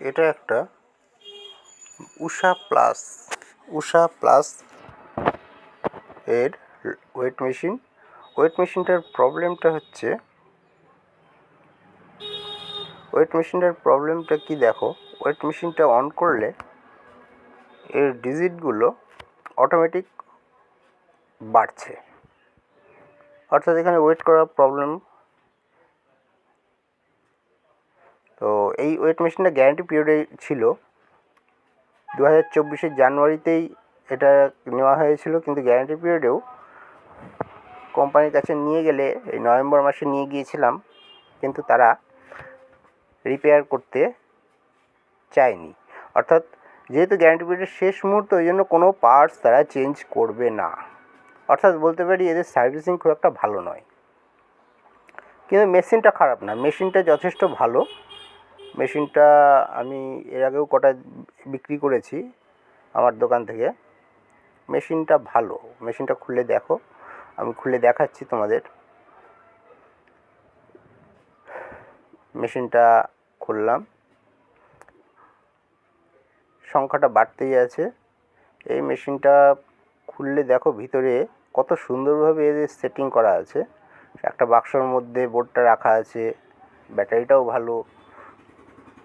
এটা একটা উষা প্লাস এর ওয়েট মেশিন। ওয়েট মেশিনটার প্রবলেমটা কি দেখো, ওয়েট মেশিনটা অন করলে এর ডিজিটগুলো অটোমেটিক বাড়ছে, অর্থাৎ এখানে ওয়েট করার প্রবলেম। তো এই ওয়েট মেশিনটা গ্যারান্টি পিরিয়ডে ছিল, 2024 জানুয়ারিতেই এটা নেওয়া হয়েছিল, কিন্তু গ্যারান্টি পিরিয়ডেও কোম্পানির কাছে নিয়ে গেলে এই নভেম্বর মাসে নিয়ে গিয়েছিলাম, কিন্তু তারা রিপেয়ার করতে চায়নি। অর্থাৎ যেহেতু গ্যারান্টি পিরিয়ডের শেষ মুহূর্ত, ওই জন্য কোনো পার্টস তারা চেঞ্জ করবে না। অর্থাৎ বলতে পারি এদের সার্ভিসিং খুব একটা ভালো নয়। কিন্তু মেশিনটা খারাপ না, মেশিনটা যথেষ্ট ভালো। মেশিনটা আমি এর আগেও কটা বিক্রি করেছি আমার দোকান থেকে। মেশিনটা ভালো, মেশিনটা খুলে দেখো, আমি খুলে দেখাচ্ছি তোমাদের। মেশিনটা খুললাম, সংখ্যাটা বাড়তেই আছে। এই মেশিনটা খুললে দেখো ভিতরে কত সুন্দরভাবে এদের সেটিং করা আছে। একটা বাক্সর মধ্যে বোর্ডটা রাখা আছে, ব্যাটারিটাও ভালো।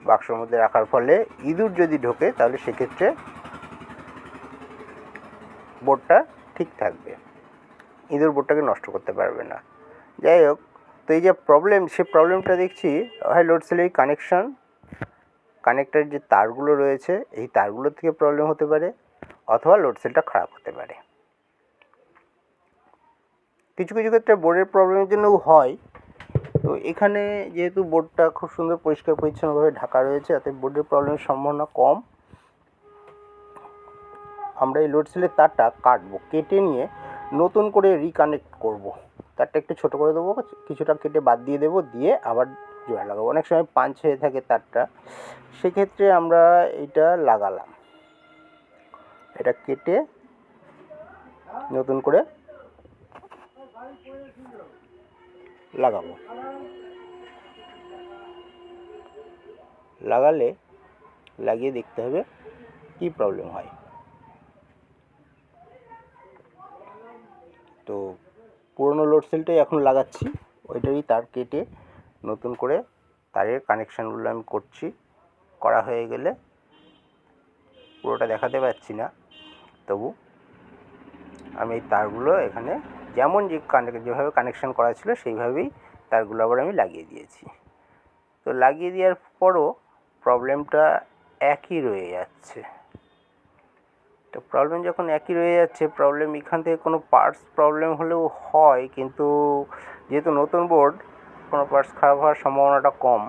বাক্সর মধ্যে রাখার ফলে ইঁদুর যদি ঢোকে তাহলে সেক্ষেত্রে বোর্ডটা ঠিক থাকবে, ইঁদুর বোর্ডটাকে নষ্ট করতে পারবে না। যাই হোক, তো এই যে প্রবলেম, সে প্রবলেমটা দেখছি হয় লোডসেলের কানেক্টার যে তারগুলো রয়েছে, এই তারগুলোর থেকে প্রবলেম হতে পারে, অথবা লোডসেলটা খারাপ হতে পারে। কিছু কিছু ক্ষেত্রে বোর্ডের প্রবলেমের জন্যও হয়। তো এখানে যেহেতু বোর্ডটা খুব সুন্দর পরিষ্কার পরিচ্ছন্নভাবে ঢাকা রয়েছে, অতএব বোর্ডের প্রবলেমের সম্ভাবনা কম। আমরা এই লোডসেলের তারটা কাটবো, কেটে নিয়ে নতুন করে রিকানেক্ট করব। তারটা একটু ছোটো করে দেবো, কিছুটা কেটে বাদ দিয়ে দেবো, দিয়ে আবার জোড়া লাগাবো। অনেক সময় পাঞ্চ হয়ে থাকে তারটা, সেক্ষেত্রে আমরা এটা লাগালাম, এটা কেটে নতুন করে লাগাবো। লাগালে লাগিয়ে দেখতে হবে কি প্রবলেম হয়। তো পুরনো লোডসেলটাই এখন লাগাচ্ছি, ওইটারই তার কেটে নতুন করে তারের কানেকশানগুলো আমি করছি। করা হয়ে গেলে, পুরোটা দেখাতে পারছি না, তবু আমি এই তারগুলো এখানে যেমন যেভাবে কানেকশান করা ছিল সেইভাবেই তারগুলো আবার আমি লাগিয়ে দিয়েছি। তো লাগিয়ে দেওয়ার পরও প্রবলেমটা একই রয়ে যাচ্ছে। তো প্রবলেম যখন একই রয়ে যাচ্ছে, প্রবলেম এখান থেকে কোনো পার্টস প্রবলেম হলেও হয়, কিন্তু যেহেতু নতুন বোর্ড, কোনো পার্টস খারাপ হওয়ার সম্ভাবনাটা কম।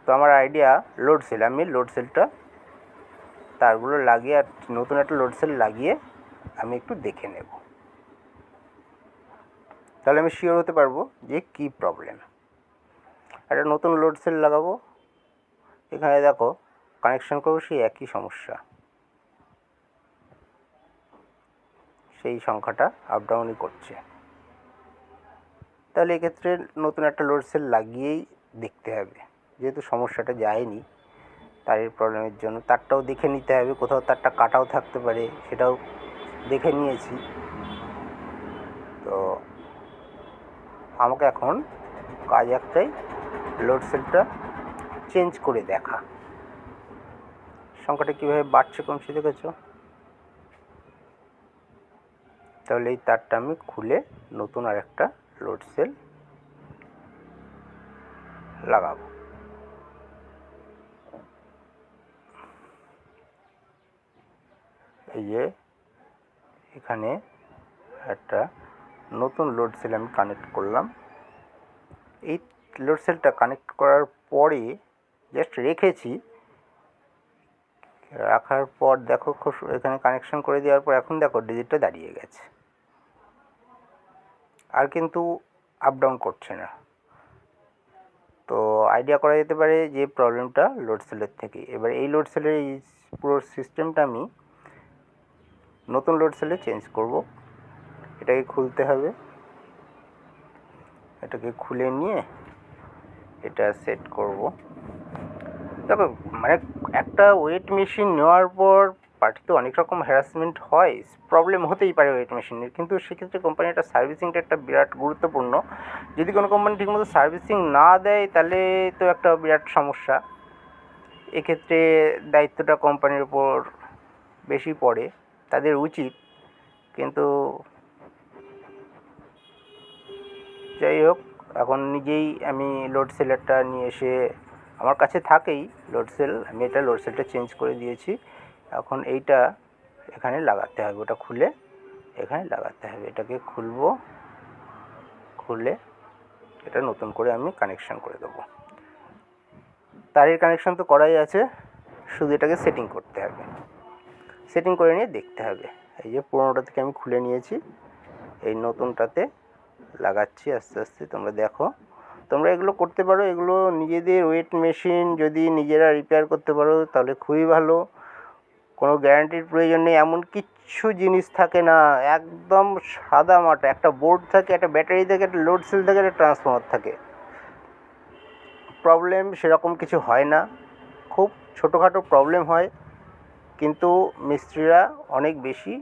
তো আমার আইডিয়া লোডসেল, আমি লোডসেলটা তারগুলো লাগিয়ে আর নতুন একটা লোডসেল লাগিয়ে আমি একটু দেখে নেব, তাহলে আমি শিওর হতে পারবো যে কী প্রবলেম। একটা নতুন লোডসেল লাগাবো, এখানে দেখো কানেকশান করবো, সেই একই সমস্যা, সেই সংখ্যাটা আপ ডাউনই করছে। তাহলে এক্ষেত্রে নতুন একটা লোডসেল লাগিয়েই দেখতে হবে, যেহেতু সমস্যাটা যায়নি তারের প্রবলেমের জন্য। তারটাও দেখে নিতে হবে, কোথাও তারটা কাটাও থাকতে পারে, সেটাও দেখে নিয়েছি। তো আমাকে এখন কাজ একটাই, লোডসেলটা চেঞ্জ করে দেখা। সংখ্যাটা কীভাবে বাড়ছে কমছে দেখেছো? তাহলে এই তারটা আমি খুলে নতুন আরেকটা লোডসেল লাগাবো। এই যে এখানে একটা নতুন লোডসেল আমি কানেক্ট করলাম। এই লোডসেলটা কানেক্ট করার পরে জাস্ট রেখেছি, রাখার পর দেখো এখানে কানেকশান করে দেওয়ার পর এখন দেখো ডিজিটটা দাঁড়িয়ে গেছে, আর কিন্তু আপ ডাউন করছে না। তো আইডিয়া করা যেতে পারে যে প্রবলেমটা লোডসেলের থেকে। এবার এই লোডসেলের এই পুরো সিস্টেমটা আমি নতুন লোডসেলে চেঞ্জ করব। এটাকে খুলতে হবে, এটাকে খুলে নিয়ে এটা সেট করব। দেখো, মানে একটা ওয়েট মেশিন নেওয়ার পর পার্টিতে অনেক রকম হ্যারাসমেন্ট হয়, প্রবলেম হতেই পারে ওয়েট মেশিনের, কিন্তু সেক্ষেত্রে কোম্পানিটা সার্ভিসিংটা একটা বিরাট গুরুত্বপূর্ণ। যদি কোনো কোম্পানি ঠিকমতো সার্ভিসিং না দেয় তাহলে তো একটা বিরাট সমস্যা। এক্ষেত্রে দায়িত্বটা কোম্পানির উপর বেশি পড়ে, তাদের উচিত। কিন্তু যাই হোক, এখন নিজেই আমি লোড সেলারটা নিয়ে এসে, আমার কাছে থাকেই লোড সেল, আমি এটা লোড সেলটা চেঞ্জ করে দিয়েছি। এখন এইটা এখানে লাগাতে হবে, ওটা খুলে এখানে লাগাতে হবে। এটাকে খুলবো, খুলে এটা নতুন করে আমি কানেকশান করে দেবো। তারের কানেকশান তো করাই আছে, শুধু এটাকে সেটিং করতে হবে। সেটিং করে নিয়ে দেখতে হবে। এই যে পুরোনোটা থেকে আমি খুলে নিয়েছি, এই নতুনটাতে লাগাচ্ছি আস্তে আস্তে। তোমরা দেখো, তোমরা এগুলো করতে পারো। এগুলো নিজেদের ওয়েট মেশিন যদি নিজেরা রিপেয়ার করতে পারো তাহলে খুবই ভালো। কোনো গ্যারান্টির প্রয়োজন নেই, এমন কিচ্ছু জিনিস থাকে না, একদম সাদা মাটা। একটা বোর্ড থাকে, একটা ব্যাটারি থাকে, একটা লোড সেল থাকে, একটা ট্রান্সফর্মার থাকে। প্রবলেম সেরকম কিছু হয় না, খুব ছোটোখাটো প্রবলেম হয়, কিন্তু মিস্ত্রিরা অনেক বেশি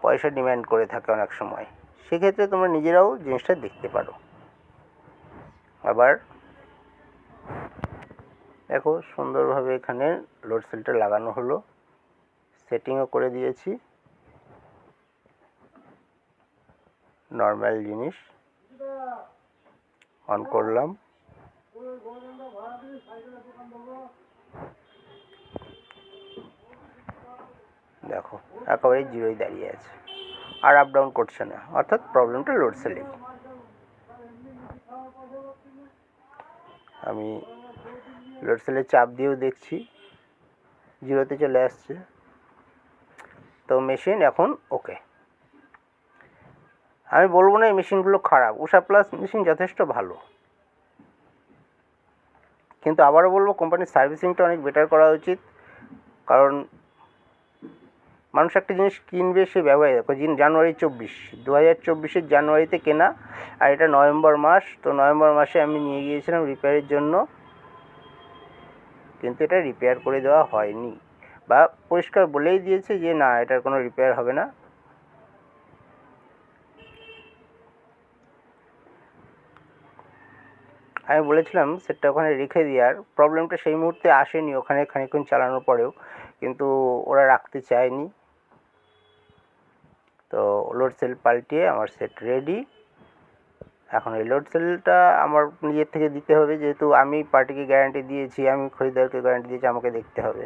পয়সা ডিম্যান্ড করে থাকে অনেক সময়। সেক্ষেত্রে তোমরা নিজেরাও জিনিসটা দেখতে পারো। আবার দেখো, সুন্দরভাবে এখানে লোড সেলটা লাগানো হলো, সেটিংও করে দিয়েছি। নর্মাল জিনিস অন করলাম, দেখো একেবারে জিরোই দাঁড়িয়ে আছে, আর আপ ডাউন করছে না, অর্থাৎ প্রবলেমটা লোড সেলেই। আমি লোড সেলের চাপ দিয়েও দেখছি, জিরোতে চলে আসছে। তো মেশিন এখন ওকে। আমি বলবো না এই মেশিনগুলো খারাপ, উষা প্লাস মেশিন যথেষ্ট ভালো, কিন্তু আবারও বলবো কোম্পানির সার্ভিসিংটা অনেক বেটার করা উচিত। কারণ মানুষ একটা জিনিস কিনবে, সে ব্যবহার দেখো, জানুয়ারি 2024 জানুয়ারিতে কেনা, আর এটা নভেম্বর মাস। তো নভেম্বর মাসে আমি নিয়ে গিয়েছিলাম রিপেয়ারের জন্য, কিন্তু এটা রিপেয়ার করে দেওয়া হয়নি, বা পরিষ্কার বলেই দিয়েছে যে না, এটার কোনো রিপেয়ার হবে না। আমি বলেছিলাম সেটটা ওখানে রেখে দেওয়ার, প্রবলেমটা সেই মুহূর্তে আসেনি ওখানে খানিকক্ষণ চালানোর পরেও, কিন্তু ওরা রাখতে চায়নি। তো লোড সেল পাল্টিয়ে আমার সেট রেডি। এখন এই লোড সেলটা আমার নিজের থেকে দিতে হবে, যেহেতু আমি পার্টিকে গ্যারান্টি দিয়েছি, আমি খরিদ্দারকে গ্যারান্টি দিয়েছি, আমাকে দেখতে হবে।